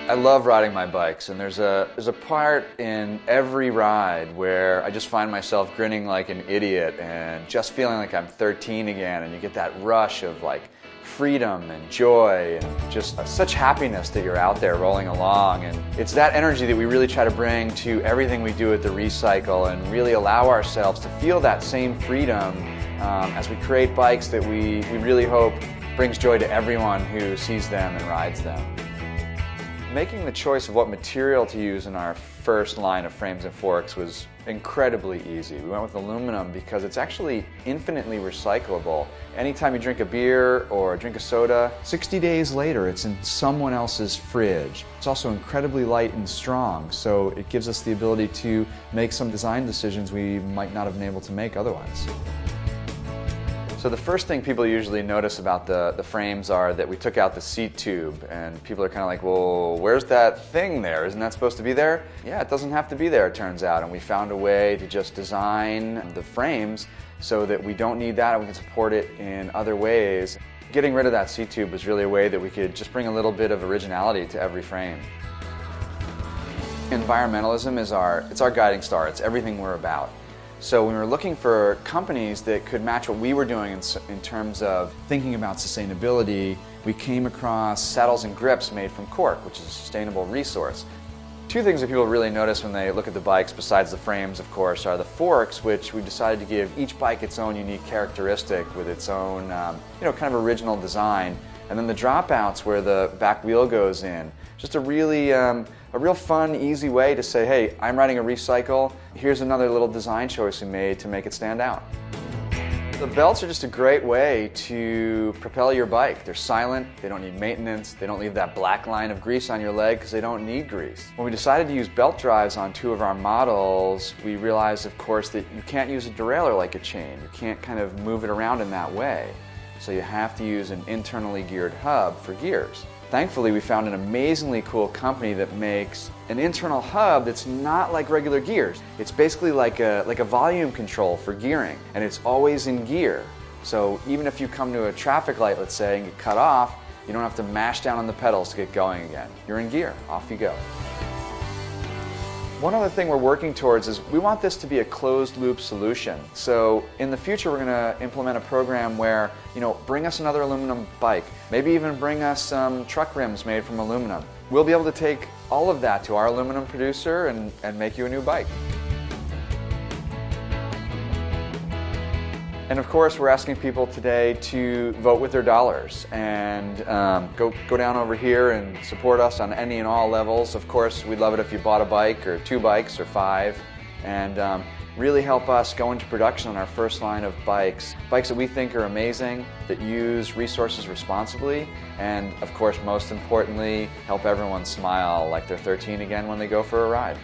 I love riding my bikes, and there's a part in every ride where I just find myself grinning like an idiot and just feeling like I'm 13 again, and you get that rush of like freedom and joy and just such happiness that you're out there rolling along. And it's that energy that we really try to bring to everything we do at the ReCycle and really allow ourselves to feel that same freedom as we create bikes that we really hope brings joy to everyone who sees them and rides them. Making the choice of what material to use in our first line of frames and forks was incredibly easy. We went with aluminum because it's actually infinitely recyclable. Anytime you drink a beer or drink a soda, 60 days later it's in someone else's fridge. It's also incredibly light and strong, so it gives us the ability to make some design decisions we might not have been able to make otherwise. So the first thing people usually notice about the frames are that we took out the seat tube, and people are kind of like, well, where's that thing there? Isn't that supposed to be there? Yeah, it doesn't have to be there, it turns out, and we found a way to just design the frames so that we don't need that and we can support it in other ways. Getting rid of that seat tube was really a way that we could just bring a little bit of originality to every frame. Environmentalism is our guiding star. It's everything we're about. So when we were looking for companies that could match what we were doing in terms of thinking about sustainability, we came across saddles and grips made from cork, which is a sustainable resource. Two things that people really notice when they look at the bikes, besides the frames, of course, are the forks, which we decided to give each bike its own unique characteristic with its own kind of original design. And then the dropouts where the back wheel goes in. Just a real fun, easy way to say, hey, I'm riding a ReCycle, here's another little design choice we made to make it stand out. The belts are just a great way to propel your bike. They're silent, they don't need maintenance, they don't leave that black line of grease on your leg because they don't need grease. When we decided to use belt drives on two of our models, we realized, of course, that you can't use a derailleur like a chain. You can't kind of move it around in that way. So you have to use an internally geared hub for gears. Thankfully, we found an amazingly cool company that makes an internal hub that's not like regular gears. It's basically like a volume control for gearing, and it's always in gear. So even if you come to a traffic light, let's say, and get cut off, you don't have to mash down on the pedals to get going again. You're in gear. Off you go. One other thing we're working towards is we want this to be a closed-loop solution. So in the future, we're going to implement a program where, bring us another aluminum bike. Maybe even bring us some truck rims made from aluminum. We'll be able to take all of that to our aluminum producer and make you a new bike. And of course, we're asking people today to vote with their dollars and go down over here and support us on any and all levels. Of course, we'd love it if you bought a bike or 2 bikes or 5 and really help us go into production on our first line of bikes. Bikes that we think are amazing, that use resources responsibly, and of course, most importantly, help everyone smile like they're 13 again when they go for a ride.